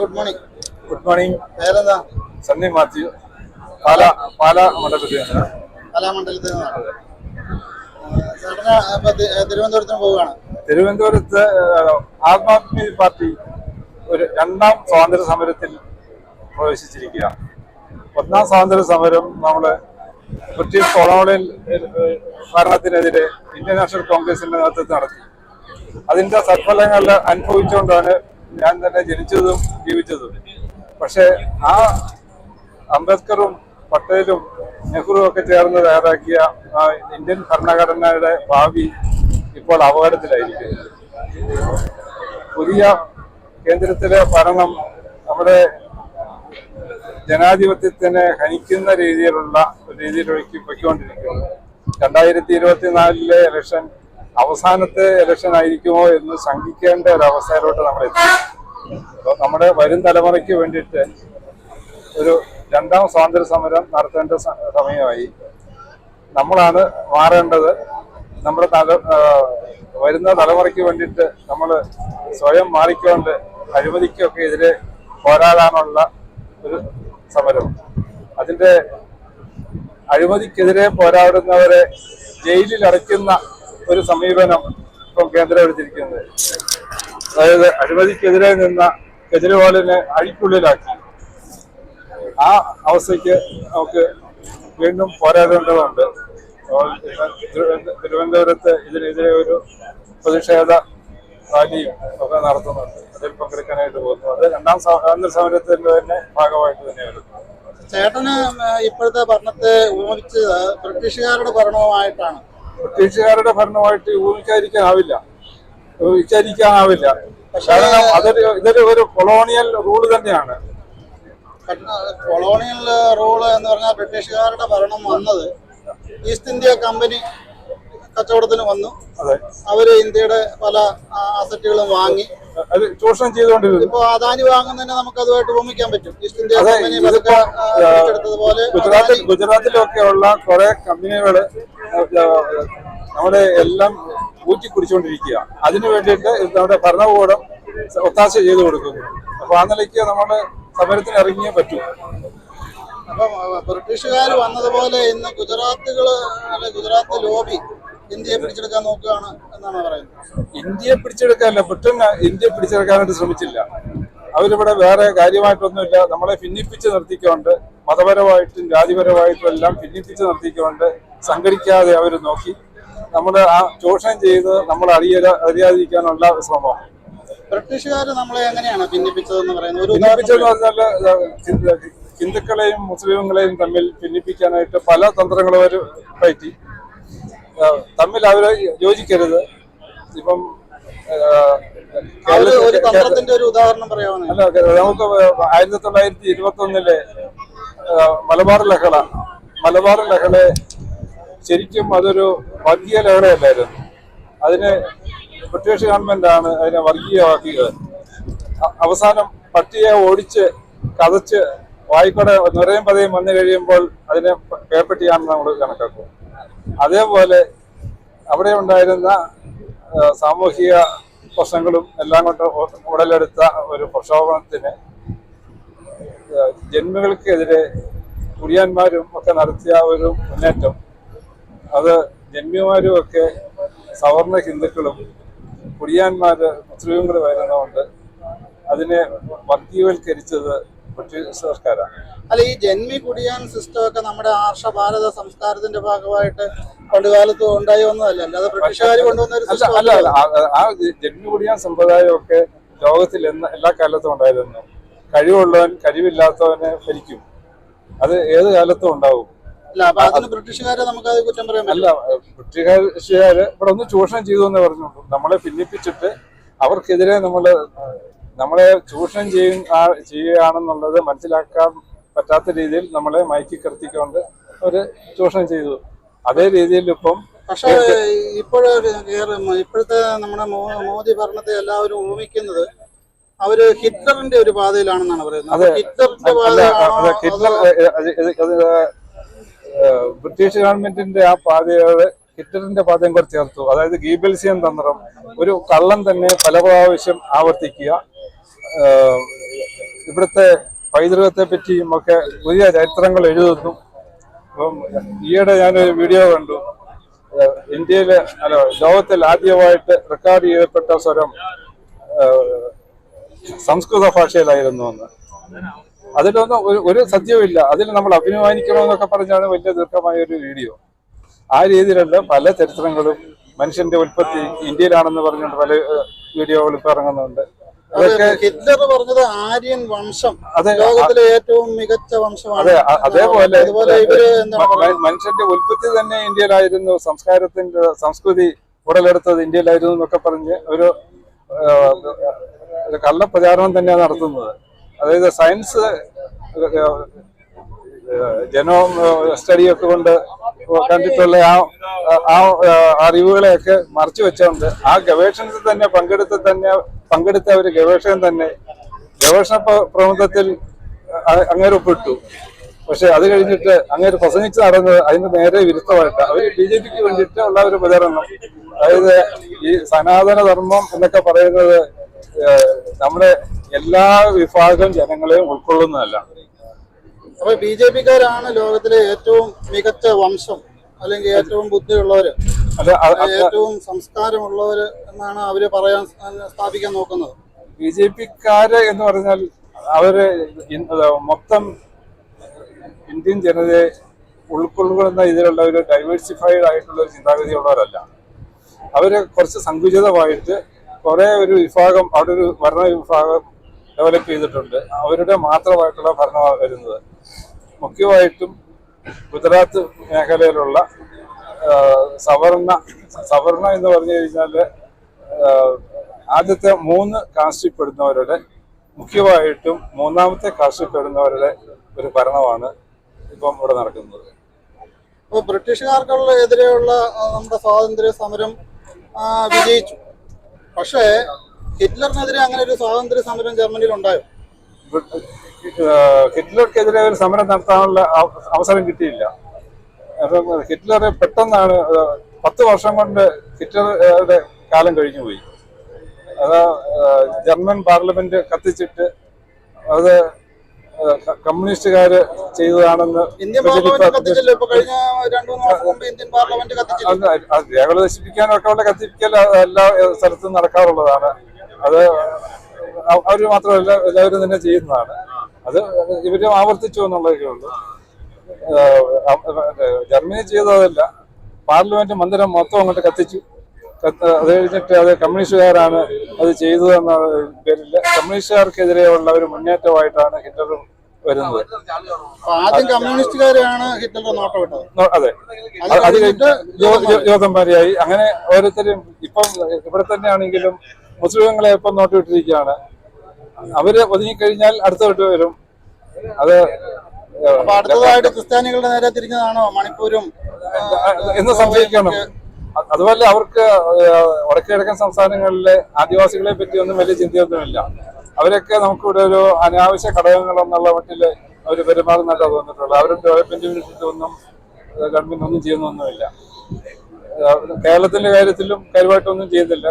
Good morning. Good morning. പേരെന്താ? സണ്ണി മാത്യു, പാല മണ്ഡലത്തിൽ നിന്ന്. കലാമണ്ഡലത്തിൽ നിന്നാണ്. ചേട്ടന് തിരുവനന്തപുരത്തിന് പോവുകയാണ്. തിരുവനന്തപുരത്ത് ആം ആദ്മി പാർട്ടി ഒരു രണ്ടാം സ്വാതന്ത്ര്യ സമരത്തിൽ പ്രവേശിച്ചിരിക്കുകയാണ്. ഒന്നാം സ്വാതന്ത്ര്യ സമരം നമ്മള് ബ്രിട്ടീഷ് കൊളോണിയൽ ഭരണത്തിനെതിരെ ഇന്ത്യൻ നാഷണൽ കോൺഗ്രസിന്റെ നേതൃത്വത്തിൽ നടത്തി. അതിന്റെ സത്ഫലങ്ങൾ അനുഭവിച്ചുകൊണ്ടാണ് ഞാൻ തന്നെ ജനിച്ചതും ജീവിച്ചതും. പക്ഷെ ആ അംബേദ്കറും പട്ടേലും നെഹ്റുവും ഒക്കെ ചേർന്ന് തയ്യാറാക്കിയ ഇന്ത്യൻ ഭരണഘടനയുടെ ഭാവി ഇപ്പോൾ അപകടത്തിലായിരിക്കുന്നു. പുതിയ കേന്ദ്രത്തിലെ ഭരണം നമ്മുടെ ജനാധിപത്യത്തിനെ ഹനിക്കുന്ന രീതിയിലേക്ക് പൊയ്ക്കൊണ്ടിരിക്കുന്നു. 2024 ഇലക്ഷൻ അവസാനത്തെ ഇലക്ഷൻ ആയിരിക്കുമോ എന്ന് ശങ്കിക്കേണ്ട ഒരവസ്ഥയിലോട്ട് നമ്മൾ എത്തി. അപ്പോൾ നമ്മുടെ വരും തലമുറയ്ക്ക് വേണ്ടിയിട്ട് ഒരു രണ്ടാം സ്വാതന്ത്ര്യ സമരം നടത്തേണ്ട സമയമായി. നമ്മളാണ് മാറേണ്ടത്. നമ്മുടെ വരുന്ന തലമുറയ്ക്ക് വേണ്ടിയിട്ട് നമ്മൾ സ്വയം മാറിക്കൊണ്ട് അഴിമതിക്കൊക്കെ എതിരെ പോരാടാനുള്ള ഒരു സമരം. അതിന്റെ അഴിമതിക്കെതിരെ പോരാടുന്നവരെ ജയിലിൽ അടയ്ക്കുന്ന ഒരു സമീപനം ഇപ്പം കേന്ദ്രം എടുത്തിരിക്കുന്നത്. അതായത് അഴിമതിക്കെതിരെ നിന്ന കെജ്രിവാളിനെ അഴിക്കുള്ളിലാക്കി. ആ അവസ്ഥയ്ക്ക് നമുക്ക് വീണ്ടും പോരാടേണ്ടതുണ്ട്. തിരുവനന്തപുരത്ത് ഇതിനെതിരെ ഒരു പ്രതിഷേധ റാലിയും ഒക്കെ നടത്തുന്നുണ്ട്. അതിൽ പങ്കെടുക്കാനായിട്ട് പോകുന്നു. അത് രണ്ടാം സ്വാതന്ത്ര്യ സമരത്തിന്റെ തന്നെ ഭാഗമായിട്ട് തന്നെ വരുന്നു. ചേട്ടന് ഇപ്പോഴത്തെ ഭരണത്തെ ഊഹിച്ചത് ബ്രിട്ടീഷുകാരുടെ ഭരണവുമായിട്ടാണ്. ബ്രിട്ടീഷുകാരുടെ ഭരണമായിട്ട് ഊഹിക്കാതിരിക്കാനാവില്ല. കാരണം ഇതൊരു കൊളോണിയൽ റൂള് തന്നെയാണ്. കൊളോണിയൽ റൂള് എന്ന് പറഞ്ഞാൽ ബ്രിട്ടീഷുകാരുടെ ഭരണം വന്നത് ഈസ്റ്റ് ഇന്ത്യ കമ്പനി കച്ചവടത്തിന് വന്നു. അവര് ഇന്ത്യയുടെ പല അസറ്റുകളും വാങ്ങി അത് ചൂഷണം ചെയ്തുകൊണ്ടിരുന്നു. ഇപ്പൊ അദാനി വാങ്ങുന്നതിനെ നമുക്ക് അതുമായിട്ട് ഉപമിക്കാൻ പറ്റും. ഈസ്റ്റ് ഇന്ത്യ കമ്പനി എടുത്തതുപോലെ ഗുജറാത്തിലൊക്കെ ഉള്ള കുറെ കമ്പനികള് നമ്മുടെ എല്ലാം ഊറ്റി കുടിച്ചുകൊണ്ടിരിക്കുക. അതിനു വേണ്ടിയിട്ട് നമ്മുടെ ഭരണകൂടം ഒത്താശ ചെയ്തു കൊടുക്കുന്നു. അപ്പൊ ആ നിലയ്ക്ക് നമ്മള് സമരത്തിന് ഇറങ്ങിയേ പറ്റൂ. അപ്പൊ ബ്രിട്ടീഷുകാർ വന്നതുപോലെ ഇന്ന് ഗുജറാത്ത് ലോബി ഇന്ത്യയെ പിടിച്ചെടുക്കാൻ നോക്കുകയാണ് എന്നാണ് പറയുന്നത്. ഇന്ത്യയെ പിടിച്ചെടുക്കാനല്ല, ബ്രിട്ടൻ ഇന്ത്യയെ പിടിച്ചെടുക്കാനായിട്ട് ശ്രമിച്ചില്ല. അവരിവിടെ വേറെ കാര്യമായിട്ടൊന്നുമില്ല. നമ്മളെ ഭിന്നിപ്പിച്ച് നിർത്തിക്കൊണ്ട് മതപരമായിട്ടും ജാതിപരമായിട്ടും എല്ലാം ഭിന്നിപ്പിച്ച് നിർത്തിക്കൊണ്ട് സംഘടിക്കാതെ അവർ നോക്കി. നമ്മള് ആ ചൂഷണം ചെയ്ത് നമ്മൾ അറിയാതിരിക്കാനുള്ള ശ്രമം. ബ്രിട്ടീഷുകാർ നമ്മളെ എങ്ങനെയാണ് ഭിന്നിപ്പിച്ചതെന്ന് പറയുന്നത്? ഭിന്നിപ്പിച്ചെന്ന് പറഞ്ഞാൽ ഹിന്ദുക്കളെയും മുസ്ലിങ്ങളെയും തമ്മിൽ ഭിന്നിപ്പിക്കാനായിട്ട് പല തന്ത്രങ്ങളും അവർ പറ്റി. തമ്മിൽ അവര് യോജിക്കരുത്. ഇപ്പം ഒരു ഉദാഹരണം പറയാവുന്ന അല്ല, നമുക്ക് 1921 മലബാർ ലഹള ശരിക്കും അതൊരു വർഗീയ ലഹളയല്ലായിരുന്നു. അതിന് ബ്രിട്ടീഷ് ഗവൺമെന്റാണ് അതിനെ വർഗീയമാക്കിയത്. അവസാനം പട്ടിയെ ഓടിച്ച് കതച്ച് വായിക്കൂടെ നിറയും പതയും വന്നു കഴിയുമ്പോൾ അതിനെ പേപ്പട്ടിയാണെന്ന് നമ്മൾ കണക്കാക്കും. അതേപോലെ അവിടെ ഉണ്ടായിരുന്ന സാമൂഹിക പ്രശ്നങ്ങളും എല്ലാം കൊണ്ട് ഉടലെടുത്ത ഒരു പ്രക്ഷോഭത്തിന് ജന്മികൾക്കെതിരെ കുടിയാന്മാരും ഒക്കെ നടത്തിയ ഒരു മുന്നേറ്റം, അത് ജന്മിമാരും ഒക്കെ സവർണ ഹിന്ദുക്കളും കുടിയാന്മാര് മുസ്ലിങ്ങൾ വരുന്നതുകൊണ്ട് അതിനെ വർഗീയവൽക്കരിച്ചത് ബ്രിട്ടീഷ് സർക്കാരാണ്. അല്ല, ഈ ജന്മി കുടിയാൻ സിസ്റ്റം ഒക്കെ നമ്മുടെ ആർഷ ഭാരത സംസ്കാരത്തിന്റെ ഭാഗമായിട്ട് പണ്ടുകാലത്ത് ഉണ്ടായി ഒന്നുമല്ല. അല്ലാതെ ബ്രിട്ടീഷുകാർ കൊണ്ടുവന്ന ഒരു സിസ്റ്റം അല്ല. ആ ജന്മി കുടിയാൻ സമ്പ്രദായമൊക്കെ ലോകത്തിൽ എല്ലാ കാലത്തും ഉണ്ടായിരുന്നു. കഴിവുള്ളവൻ കഴിവില്ലാത്തവനെ ഭരിക്കും. അത് ഏത് കാലത്തും ഉണ്ടാവും. അല്ല, അപ്പൊ അതിന് ബ്രിട്ടീഷുകാരെ നമുക്ക് അത് കുറ്റം പറയാൻ അല്ല. ബ്രിട്ടീഷുകാര് ഇവിടെ ഒന്ന് ചൂഷണം ചെയ്തു എന്ന് പറഞ്ഞോളൂ. നമ്മളെ ഭിന്നിപ്പിച്ചിട്ട് അവർക്കെതിരെ നമ്മളെ ചൂഷണം ചെയ്യുകയാണെന്നുള്ളത് മനസ്സിലാക്കാൻ പറ്റാത്ത രീതിയിൽ നമ്മളെ മയക്കി കിടത്തിക്കൊണ്ട് അവര് ചൂഷണം ചെയ്തു. അതേ രീതിയിൽ ഇപ്പം പക്ഷേ ഇപ്പോഴത്തെ നമ്മുടെ മോദി ഭരണത്തെ എല്ലാവരും ഊഹിക്കുന്നത് അവര് ഹിറ്റ്ലറിന്റെ ഒരു പാതയിലാണെന്നാണ് പറയുന്നത്. ഹിറ്റ്ലറിന്റെ ബ്രിട്ടീഷ് ഗവൺമെന്റിന്റെ ആ പാതയോട് ഹിറ്റ്ലറിന്റെ പാതയും കൂടെ ചേർത്തു. അതായത് ഗീബൽസിയൻ തന്ത്രം, ഒരു കള്ളൻ തന്നെ പല പ്രാവശ്യം ആവർത്തിക്കുക. ഇവിടുത്തെ പൈതൃകത്തെ പറ്റിയും ഒക്കെ പുതിയ ചരിത്രങ്ങൾ എഴുതുന്നു. അപ്പം ഈയിടെ ഞാനൊരു വീഡിയോ കണ്ടു. ഇന്ത്യയിലെ ലോകത്തിൽ ആദ്യമായിട്ട് റെക്കോർഡ് ചെയ്യപ്പെട്ട സ്വരം സംസ്കൃത ഭാഷയിലായിരുന്നു എന്ന്. അതിലൊന്നും ഒരു സത്യവുമില്ല. അതിൽ നമ്മൾ അഭിമാനിക്കണമെന്നൊക്കെ പറഞ്ഞാണ് വലിയ ദീർഘമായ ഒരു വീഡിയോ. ആ രീതിയിലുള്ള പല ചരിത്രങ്ങളും മനുഷ്യന്റെ ഉൽപ്പത്തി ഇന്ത്യയിലാണെന്ന് പറഞ്ഞുകൊണ്ട് പല വീഡിയോകൾ ഇപ്പൊ ഇറങ്ങുന്നുണ്ട്. അതൊക്കെ ഹിറ്റ്ലർ പറഞ്ഞത് ആര്യൻ വംശം ലോകത്തിലെ ഏറ്റവും മികച്ച വംശമാണ്. അതെ, അതേപോലെ ഇവര് എന്താണ് മനുഷ്യന്റെ ഉൽപ്പത്തി തന്നെ ഇന്ത്യയിലായിരുന്നു, സംസ്കാരത്തിന്റെ സംസ്കൃതി ഉടലെടുത്തത് ഇന്ത്യയിലായിരുന്നു എന്നൊക്കെ പറഞ്ഞ് ഒരു കള്ളപ്രചാരണം തന്നെയാണ് നടത്തുന്നത്. അതായത് സയൻസ് ജനോം സ്റ്റഡിയൊക്കെ കൊണ്ട് കണ്ടിട്ടുള്ള ആ അറിവുകളെയൊക്കെ മറച്ചു വെച്ചുകൊണ്ട് ആ ഗവേഷണത്തിൽ തന്നെ പങ്കെടുത്ത ഒരു ഗവേഷകൻ തന്നെ ഗവേഷണ പ്രബന്ധത്തിൽ അങ്ങേര് ഒപ്പിട്ടു. പക്ഷെ അത് കഴിഞ്ഞിട്ട് അങ്ങേര് പ്രസംഗിച്ച് നടന്നത് അതിന് നേരെ വിരുദ്ധമായിട്ട് അവർ BJPക്ക് വേണ്ടിയിട്ട് ഉള്ള ഒരു പ്രചരണം. അതായത് ഈ സനാതന ധർമ്മം എന്നൊക്കെ പറയുന്നത് നമ്മുടെ എല്ലാ വിഭാഗം ജനങ്ങളെയും ഉൾക്കൊള്ളുന്നതല്ല. അപ്പൊ BJPക്കാരാണ് ലോകത്തിലെ ഏറ്റവും മികച്ച വംശം, അല്ലെങ്കിൽ ഏറ്റവും ബുദ്ധിയുള്ളവര്, ഏറ്റവും സംസ്കാരമുള്ളവര് എന്നാണ് അവര് സ്ഥാപിക്കാൻ നോക്കുന്നത്. BJPക്കാര് എന്ന് പറഞ്ഞാൽ അവര് മൊത്തം ഇന്ത്യൻ ജനതയെ ഉൾക്കൊള്ളുന്ന ഇതിലുള്ള ഒരു ഡൈവേഴ്സിഫൈഡ് ആയിട്ടുള്ള ഒരു ചിന്താഗതിയുള്ളവരല്ല. അവര് കുറച്ച് സങ്കുചിതമായിട്ട് കുറെ ഒരു വിഭാഗം, അവിടെ ഒരു ഭരണ വിഭാഗം ഡെവലപ്പ് ചെയ്തിട്ടുണ്ട്. അവരുടെ മാത്രമായിട്ടുള്ള ഭരണമാണ് വരുന്നത്. മുഖ്യമായിട്ടും ഗുജറാത്ത് മേഖലയിലുള്ള സവർണ എന്ന് പറഞ്ഞു കഴിഞ്ഞാല് ആദ്യത്തെ 3 കാസ്റ്റിൽ പെടുന്നവരുടെ, മുഖ്യമായിട്ടും 3ാമത്തെ കാസ്റ്റിൽ പെടുന്നവരുടെ ഒരു ഭരണമാണ് ഇപ്പം ഇവിടെ നടക്കുന്നത്. അപ്പോൾ ബ്രിട്ടീഷുകാർക്കുള്ള എതിരെയുള്ള നമ്മുടെ സ്വാതന്ത്ര്യ സമരം വിജയിച്ചു. പക്ഷേ ഹിറ്റ്ലറിനെതിരെ അങ്ങനെ ഒരു സ്വാതന്ത്ര്യ സമരം ജർമ്മനിയിൽ ഉണ്ടായോ? ഹിറ്റ്ലർക്കെതിരെ ഒരു സമരം നടത്താനുള്ള അവസരം കിട്ടിയില്ല. ഹിറ്റ്ലർ പെട്ടെന്നാണ് 10 വർഷം കൊണ്ട് ഹിറ്റ്ലറുടെ കാലം കഴിഞ്ഞുപോയി. അത് ജർമ്മൻ പാർലമെന്റ് കത്തിച്ചിട്ട് അത് കമ്മ്യൂണിസ്റ്റുകാര് ചെയ്തതാണെന്ന് രേഖകൾ നശിപ്പിക്കാനൊക്കെ ഉള്ള കത്തിപ്പിക്കൽ എല്ലാ സ്ഥലത്തും നടക്കാറുള്ളതാണ്. അത് അവര് മാത്രമല്ല, എല്ലാവരും തന്നെ ചെയ്യുന്നതാണ്. അത് ഇവരും ആവർത്തിച്ചു എന്നുള്ളതൊക്കെ ഉള്ളു. ജർമ്മനി ചെയ്തതല്ല, പാർലമെന്റ് മന്ദിരം മൊത്തം അങ്ങോട്ട് കത്തിച്ചു. അത് കഴിഞ്ഞിട്ട് അത് കമ്മ്യൂണിസ്റ്റുകാരാണ് അത് ചെയ്തതെന്ന പേരിൽ കമ്മ്യൂണിസ്റ്റുകാർക്കെതിരെയുള്ള ഒരു മുന്നേറ്റമായിട്ടാണ് ഹിറ്റ്ലർ വരുന്നത്. ആദ്യം കമ്മ്യൂണിസ്റ്റുകാരാണ് ഹിറ്റ്ലർ നോട്ടമിട്ടത്. അതെ, അത് കഴിഞ്ഞിട്ട് ജൂതന്മാരെയായി. അങ്ങനെ ഓരോരുത്തരും ഇപ്പം ഇവിടെ തന്നെയാണെങ്കിലും മുസ്ലിങ്ങളെ ഇപ്പം നോട്ടിട്ടിരിക്കുകയാണ്. അവര് ഒതുങ്ങിക്കഴിഞ്ഞാൽ അടുത്തോട്ട് വരും. അത് അടുത്തതായിട്ട് ക്രിസ്ത്യാനികളുടെ നേരെ തിരിഞ്ഞതാണോ മണിപ്പൂരും എന്ന് സംശയിക്കണം. അതുപോലെ അവർക്ക് വടക്കുകിഴക്കൻ സംസ്ഥാനങ്ങളിലെ ആദിവാസികളെ പറ്റി ഒന്നും വലിയ ചിന്തയൊന്നുമില്ല. അവരൊക്കെ നമുക്കിവിടെ ഒരു അനാവശ്യ ഘടകങ്ങളെന്നുള്ള മട്ടില് അവർ പെരുമാറുന്നതായിട്ട് തോന്നിയിട്ടുള്ളത്. അവരുടെ ഡെവലപ്മെന്റിന് വേണ്ടിയിട്ടൊന്നും ഗവൺമെന്റ് ഒന്നും ചെയ്യുന്നൊന്നുമില്ല. കേരളത്തിന്റെ കാര്യത്തിലും കാര്യമായിട്ടൊന്നും ചെയ്യുന്നില്ല.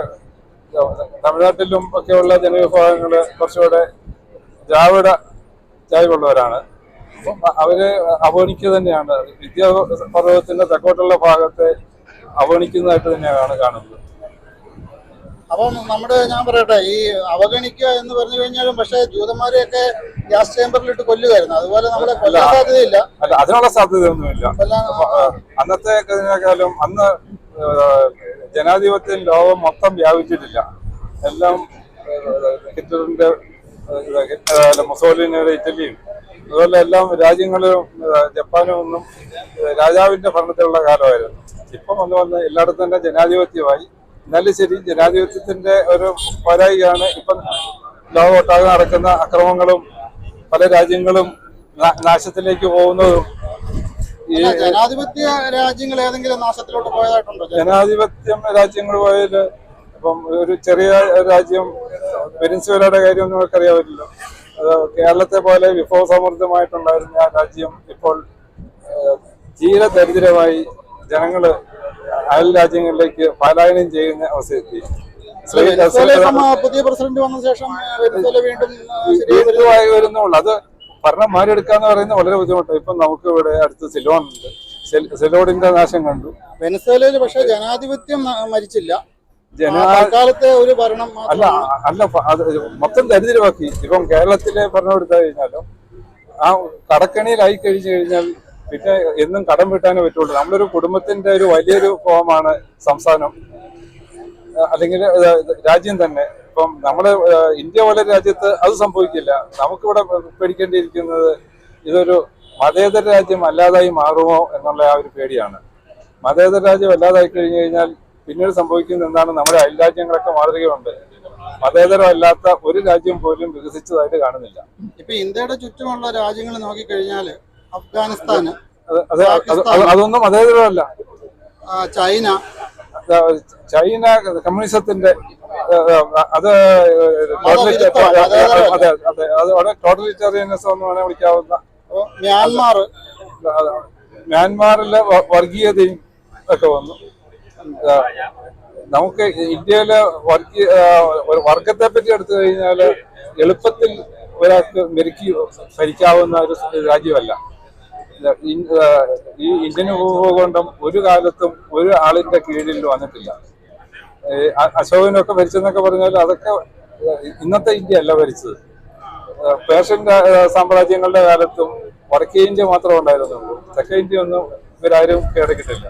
തമിഴ്നാട്ടിലും ഒക്കെയുള്ള ജനവിഭാഗങ്ങള് കുറച്ചുകൂടെ ദ്രാവിഡ ചായ്വുള്ളവരാണ്. അപ്പം അവരെ അവഗണിക്കുക തന്നെയാണ്. വിദ്യാപർവ്വതത്തിന്റെ തെക്കോട്ടുള്ള ഭാഗത്തെ അവഗണിക്കുന്നതായിട്ട് തന്നെയാണ് കാണുന്നത്. അപ്പം ഞാൻ പറയട്ടെ, ഈ അവഗണിക്കുക എന്ന് പറഞ്ഞു കഴിഞ്ഞാലും പക്ഷേ ജൂതന്മാരെയൊക്കെ ഗ്യാസ് ചേമ്പറിലിട്ട് കൊല്ലുമായിരുന്നു. അതുപോലെ നമ്മളെ കൊല്ലാൻ സാധ്യതയില്ല. അല്ല, അതിനുള്ള സാധ്യതയൊന്നുമില്ല. അന്നത്തെക്കാലം അന്ന് ജനാധിപത്യം ലോകം മൊത്തം വ്യാപിച്ചിട്ടില്ല. എല്ലാം ഹിറ്റ്ലറിന്റെ, മുസോളിനിയുടെ ഇറ്റലിയും അതുപോലെ എല്ലാം രാജ്യങ്ങളിലും ജപ്പാനും ഒന്നും രാജാവിന്റെ ഭരണത്തിലുള്ള കാലമായിരുന്നു. ഇപ്പം വന്ന് എല്ലായിടത്തും തന്നെ ജനാധിപത്യമായി. എന്നാലും ശരി, ജനാധിപത്യത്തിന്റെ ഒരു പോരായികയാണ് ഇപ്പം ലോകമൊട്ടാകെ നടക്കുന്ന അക്രമങ്ങളും പല രാജ്യങ്ങളും നാശത്തിലേക്ക് പോകുന്നതും. ഈ ജനാധിപത്യ രാജ്യങ്ങൾ ഏതെങ്കിലും നാശത്തിലോട്ട് പോയതായിട്ടുണ്ടോ? ജനാധിപത്യം രാജ്യങ്ങൾ പോയാല് ഇപ്പം ഒരു ചെറിയ രാജ്യം വെനിസ്വേലയുടെ കാര്യം ഒന്നും നമുക്കറിയാമല്ലോ. കേരളത്തെ പോലെ വിഭവസമൃദ്ധമായിട്ടുണ്ടായിരുന്ന ആ രാജ്യം ഇപ്പോൾ തീരെ ദരിദ്രമായി ജനങ്ങള് അയൽ രാജ്യങ്ങളിലേക്ക് പലായനം ചെയ്യുന്ന അവസ്ഥയെത്തി. പുതിയ പ്രസിഡന്റ് വന്ന ശേഷം വെനസ്വേല വീണ്ടും ശരിയായി വീണ്ടുമായി വരുന്നുള്ളൂ. അത് ഭരണം മാറിയെടുക്കാന്ന് പറയുന്നത് വളരെ ബുദ്ധിമുട്ടാണ്. ഇപ്പം നമുക്ക് ഇവിടെ അടുത്ത് സിലോൺ ഉണ്ട്. സിലോണിന്റെ നാശം കണ്ടു. വെനസ്വേലയിൽ പക്ഷെ ജനാധിപത്യം മരിച്ചില്ല. കാലത്തെ ഒരു ഭരണം അല്ല അത് മൊത്തം ദരിദ്രമാക്കി. ഇപ്പം കേരളത്തിലെ ഭരണം എടുത്തു കഴിഞ്ഞാലും ആ കടക്കണിയിലായി കഴിഞ്ഞു കഴിഞ്ഞാൽ പിന്നെ എന്നും കടം വീട്ടാനേ പറ്റുള്ളൂ. നമ്മളൊരു കുടുംബത്തിന്റെ ഒരു വലിയൊരു ഫോമാണ് സംസ്ഥാനം, അല്ലെങ്കിൽ രാജ്യം തന്നെ. ഇപ്പം നമ്മള് ഇന്ത്യ പോലെ രാജ്യത്ത് അത് സംഭവിക്കില്ല. നമുക്കിവിടെ പേടിക്കേണ്ടിയിരിക്കുന്നത് ഇതൊരു മതേതര രാജ്യം അല്ലാതായി മാറുമോ എന്നുള്ള ആ ഒരു പേടിയാണ്. മതേതര രാജ്യം അല്ലാതായി കഴിഞ്ഞു കഴിഞ്ഞാൽ പിന്നീട് സംഭവിക്കുന്നത് എന്താണ്? നമ്മുടെ അയൽരാജ്യങ്ങളൊക്കെ മാതൃകയുണ്ട്. മതേതരമല്ലാത്ത ഒരു രാജ്യം പോലും വികസിച്ചതായിട്ട് കാണുന്നില്ല. ഇപ്പൊ ഇന്ത്യയുടെ ചുറ്റുമുള്ള രാജ്യങ്ങൾ നോക്കിക്കഴിഞ്ഞാല് അഫ്ഗാനിസ്ഥാന്, അതൊന്നും മതേതരമല്ല. ചൈന കമ്മ്യൂണിസത്തിന്റെ അത് ടോട്ടലിറ്റേറിയനിസം എന്ന് വേണേൽ വിളിക്കാവുന്ന. മ്യാൻമാറിലെ വർഗീയതയും ഒക്കെ വന്നു. നമുക്ക് ഇന്ത്യയിലെ ഒരു വർഗത്തെ പറ്റി എടുത്തു കഴിഞ്ഞാൽ എളുപ്പത്തിൽ ഒരാൾക്ക് മെരുക്കി ഭരിക്കാവുന്ന ഒരു രാജ്യമല്ല ഈ ഇന്ത്യൻ ഭൂഖണ്ഡം. ഒരു കാലത്തും ഒരു ആളിന്റെ കീഴിൽ വന്നിട്ടില്ല. അശോകനൊക്കെ ഭരിച്ചെന്നൊക്കെ പറഞ്ഞാൽ അതൊക്കെ ഇന്നത്തെ ഇന്ത്യ അല്ല ഭരിച്ചത്. പേർഷ്യൻ സാമ്രാജ്യങ്ങളുടെ കാലത്തും വടക്കേ ഇന്ത്യ മാത്രമേ ഉണ്ടായിരുന്നുള്ളൂ. തെക്കേ ഇന്ത്യ ഒന്നും ഇവരാരും കീഴടക്കിയിട്ടില്ല.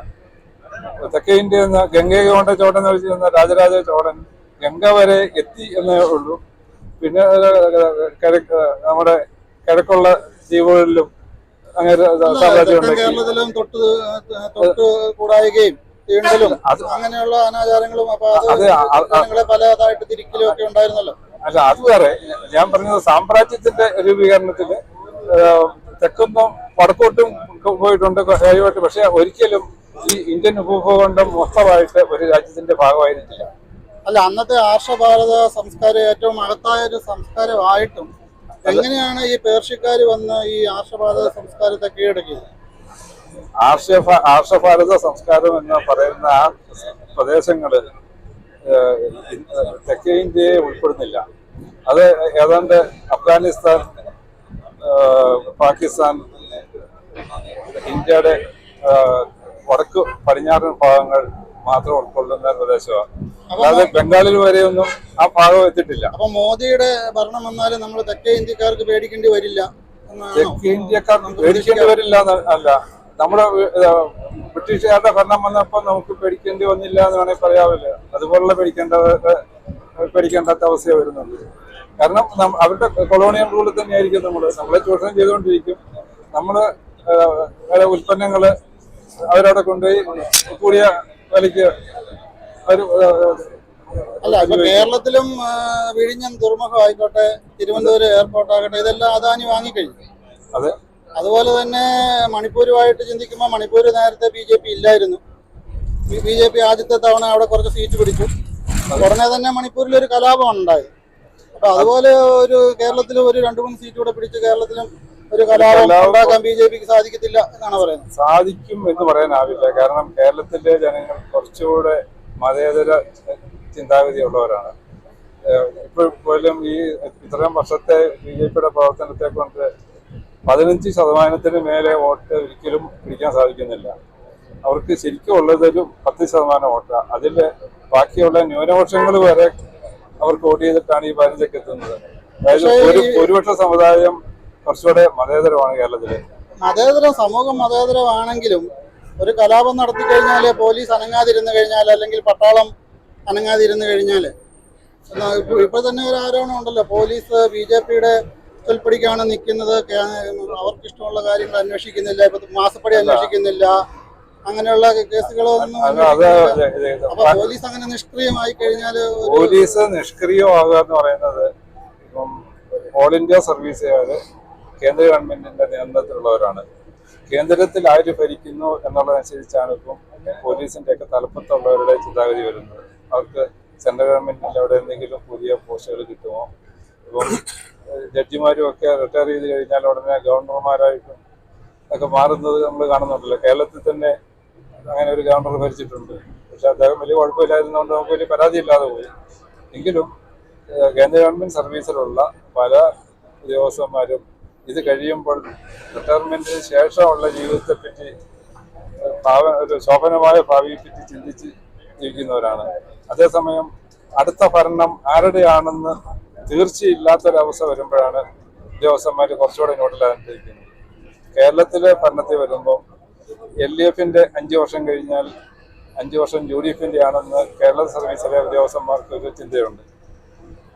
തെക്കേ ഇന്ത്യ എന്ന ഗംഗയെ കൊണ്ട് ചോടൻ വെച്ചിരുന്ന രാജരാജ ചോടൻ ഗംഗ വരെ എത്തി എന്നേ ഉള്ളൂ. പിന്നെ നമ്മുടെ കിഴക്കുള്ള ദ്വീപുകളിലും അങ്ങനെ സാമ്രാജ്യം കേരളത്തിലും തൊട്ട് കൂടായികയും തീണ്ടലും അങ്ങനെയുള്ള അനാചാരങ്ങളും പലതായിട്ട് തിരിക്കലും ഒക്കെ ഉണ്ടായിരുന്നല്ലോ. അല്ല, അത് വേറെ. ഞാൻ പറഞ്ഞത് സാമ്രാജ്യത്തിന്റെ രൂപീകരണത്തിന് തെക്കൊന്നും വടക്കോട്ടും പോയിട്ടുണ്ട് കാര്യമായിട്ട്. പക്ഷെ ഒരിക്കലും ഈ ഇന്ത്യൻ ഉപഭൂഖണ്ഡം മൊത്തമായിട്ട് ഒരു രാജ്യത്തിന്റെ ഭാഗമായിരുന്നില്ല. അല്ല, അന്നത്തെ ആർഷഭാരത സംസ്കാരം ഏറ്റവും മഹത്തായ ഒരു സംസ്കാരമായിട്ടും എങ്ങനെയാണ് ഈ പേർഷ്യക്കാർ വന്ന് ഈ ആർഷഭാരത സംസ്കാരത്തെ കീഴടക്കിയത്? ആർഷഭാരത സംസ്കാരം എന്ന് പറയുന്ന ആ പ്രദേശങ്ങള് തെക്കേ ഇന്ത്യയെ ഉൾപ്പെടുന്നില്ല. അത് ഏതാണ്ട് അഫ്ഗാനിസ്ഥാൻ, പാകിസ്ഥാൻ, ഇന്ത്യയുടെ വടക്ക് പടിഞ്ഞാറൻ ഭാഗങ്ങൾ മാത്രം ഉൾക്കൊള്ളുന്ന പ്രദേശമാണ്. അല്ലാതെ ബംഗാളിൽ വരെയൊന്നും ആ ഭാഗം എത്തിയിട്ടില്ല. അപ്പൊ മോദിയുടെ ഭരണം വന്നാലും നമ്മൾ തെക്കേ ഇന്ത്യക്കാർക്ക് പേടിക്കേണ്ടി വരില്ല? തെക്കേ ഇന്ത്യക്കാർക്ക് പേടിക്കേണ്ടി വരില്ല അല്ല, നമ്മുടെ ബ്രിട്ടീഷുകാരുടെ ഭരണം വന്നപ്പോൾ നമുക്ക് പേടിക്കേണ്ടി വന്നില്ല എന്ന് വേണമെങ്കിൽ പറയാവില്ല. അതുപോലുള്ള പേടിക്കേണ്ടാത്ത അവസ്ഥ വരുന്നുണ്ട്. കാരണം അവരുടെ കൊളോണിയൽ റൂളിൽ തന്നെയായിരിക്കും നമ്മളെ ചൂഷണം ചെയ്തുകൊണ്ടിരിക്കും. നമ്മള് ഉൽപ്പന്നങ്ങള് അവരവിടെ കൊണ്ടുപോയി കൂടിയ വിലയ്ക്ക് അല്ല, ഇപ്പൊ കേരളത്തിലും വിഴിഞ്ഞം തുറമുഖം ആയിക്കോട്ടെ, തിരുവനന്തപുരം എയർപോർട്ട് ആകട്ടെ, ഇതെല്ലാം അദാനി വാങ്ങിക്കഴിഞ്ഞു. അതെ. അതുപോലെ തന്നെ മണിപ്പൂരുമായിട്ട് ചിന്തിക്കുമ്പോൾ മണിപ്പൂർ നേരത്തെ BJP ഇല്ലായിരുന്നു. BJP ആദ്യത്തെ തവണ അവിടെ കുറച്ച് സീറ്റ് പിടിച്ചു. ഉടനെ തന്നെ മണിപ്പൂരിൽ ഒരു കലാപമാണ് ഉണ്ടായത്. അപ്പൊ അതുപോലെ ഒരു കേരളത്തിൽ ഒരു 2-3 സീറ്റ് കൂടെ പിടിച്ച് കേരളത്തിലും ഒരു കലാപം ഉണ്ടാക്കാൻ BJPക്ക് സാധിക്കത്തില്ല എന്നാണ് പറയുന്നത്. സാധിക്കും എന്ന് പറയാനാവില്ല. കാരണം കേരളത്തിലെ ജനങ്ങൾ കുറച്ചുകൂടെ മതേതര ചിന്താഗതിയുള്ളവരാണ്. ഇപ്പോഴും ഈ ഇത്രയും വർഷത്തെ BJPയുടെ പ്രവർത്തനത്തെ കൊണ്ട് 15% മേലെ വോട്ട് ഒരിക്കലും പിടിക്കാൻ സാധിക്കുന്നില്ല. അവർക്ക് ശരിക്കും ഉള്ളത് ഒരു 10% വോട്ടാണ്. അതിൽ ബാക്കിയുള്ള ന്യൂനപക്ഷങ്ങൾ വരെ അവർക്ക് വോട്ട് ചെയ്തിട്ടാണ് ഈ 15 എത്തുന്നത്. അതായത് ഒരു ഭൂരിപക്ഷ സമുദായം കുറച്ചുകൂടെ മതേതരമാണ് കേരളത്തില്. സമൂഹം മതേതരമാണെങ്കിലും ഒരു കലാപം നടത്തി കഴിഞ്ഞാല് പോലീസ് അനങ്ങാതിരുന്നു കഴിഞ്ഞാൽ, അല്ലെങ്കിൽ പട്ടാളം അനങ്ങാതിരുന്നു കഴിഞ്ഞാല്, ഇപ്പൊ തന്നെ ഒരു ആരോപണം ഉണ്ടല്ലോ, പോലീസ് BJPയുടെ പിടിക്കാണ് നിൽക്കുന്നത്, അവർക്ക് ഇഷ്ടമുള്ള കാര്യങ്ങൾ അന്വേഷിക്കുന്നില്ല, ഇപ്പൊ മാസപ്പടി അന്വേഷിക്കുന്നില്ല, അങ്ങനെയുള്ള കേസുകളൊന്നും. അപ്പൊ പോലീസ് അങ്ങനെ നിഷ്ക്രിയമായി കഴിഞ്ഞാല്, പോലീസ് നിഷ്ക്രിയമാകുക എന്ന് പറയുന്നത് ഇപ്പം ഓൾ ഇന്ത്യ സർവീസുകാര് കേന്ദ്ര ഗവൺമെന്റിന്റെ നിയന്ത്രണത്തിലുള്ളവരാണ്. കേന്ദ്രത്തിൽ ആര് ഭരിക്കുന്നു എന്നുള്ളതനുസരിച്ചാണ് ഇപ്പം പോലീസിന്റെ ഒക്കെ തലപ്പത്തുള്ളവരുടെ ചിന്താഗതി വരുന്നത്. അവർക്ക് സെൻട്രൽ ഗവൺമെന്റിന്റെ അവിടെ എന്തെങ്കിലും പുതിയ പോസ്റ്റുകൾ കിട്ടുമോ? ഇപ്പം ജഡ്ജിമാരും ഒക്കെ റിട്ടയർ ചെയ്ത് കഴിഞ്ഞാൽ ഉടനെ ഗവർണർമാരായിട്ടും ഒക്കെ മാറുന്നത് നമ്മൾ കാണുന്നുണ്ടല്ലോ. കേരളത്തിൽ തന്നെ അങ്ങനെ ഒരു ഗവർണർ ഭരിച്ചിട്ടുണ്ട്. പക്ഷെ അദ്ദേഹം വലിയ കുഴപ്പമില്ലായിരുന്നതുകൊണ്ട് നമുക്ക് വലിയ പരാതിയില്ലാതെ പോയി. എങ്കിലും കേന്ദ്ര ഗവൺമെന്റ് സർവീസിലുള്ള പല ഉദ്യോഗസ്ഥന്മാരും ഇത് കഴിയുമ്പോൾ റിട്ടയർമെന്റിന് ശേഷമുള്ള ജീവിതത്തെപ്പറ്റി ഒരു ശോഭനമായ ഭാവിയെപ്പറ്റി ചിന്തിച്ച് ജീവിക്കുന്നവരാണ്. അതേസമയം അടുത്ത ഭരണം ആരുടെയാണെന്ന് തീർച്ചയില്ലാത്തൊരവസ്ഥ വരുമ്പോഴാണ് ഉദ്യോഗസ്ഥന്മാർ കുറച്ചുകൂടെ നോട്ടിലായിരിക്കുന്നത്. കേരളത്തിലെ ഭരണത്തിൽ വരുമ്പോൾ LDFന്റെ 5 വർഷം കഴിഞ്ഞാൽ 5 വർഷം UDFന്റെ ആണെന്ന് കേരള സർവീസിലെ ഉദ്യോഗസ്ഥന്മാർക്ക് ഒരു ചിന്തയുണ്ട്.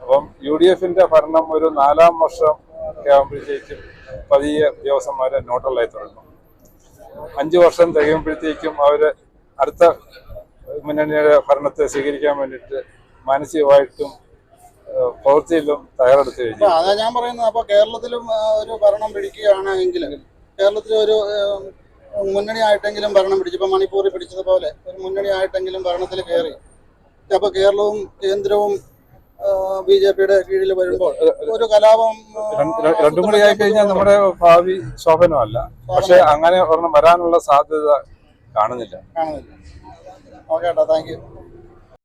അപ്പം UDFന്റെ ഭരണം ഒരു 4-ാം വർഷം ഒക്കെ ആകുമ്പോഴത്തേക്കും പതിയെ ഉദ്യോഗസ്ഥന്മാരെ നോട്ടലായി തുടങ്ങും. 5 വർഷം തികയുമ്പോഴത്തേക്കും അവർ അടുത്ത മുന്നണിയുടെ ഭരണത്തെ സ്വീകരിക്കാൻ വേണ്ടിയിട്ട് മാനസികമായിട്ടും പ്രവൃത്തിയിലും തയ്യാറെടുത്ത് കഴിഞ്ഞു. അതാ ഞാൻ പറയുന്നത്. അപ്പൊ കേരളത്തിലും ഒരു ഭരണം പിടിക്കുകയാണെങ്കിൽ കേരളത്തിൽ ഒരു മുന്നണി ആയിട്ടെങ്കിലും ഭരണം പിടിച്ചു. ഇപ്പൊ മണിപ്പൂരിൽ പിടിച്ചതുപോലെ ഒരു മുന്നണി ആയിട്ടെങ്കിലും ഭരണത്തിൽ കയറി. അപ്പൊ കേരളവും കേന്ദ്രവും BJPയുടെ കീഴിൽ വരുമ്പോൾ ഒരു കലാപം രണ്ടും കൂടി ആയി കഴിഞ്ഞാൽ നമ്മുടെ ഭാവി ശോഭനമല്ല. പക്ഷെ അങ്ങനെ ഒരെണ്ണം വരാനുള്ള സാധ്യത കാണുന്നില്ല. ഓക്കെ ഏട്ടാ, താങ്ക് യു.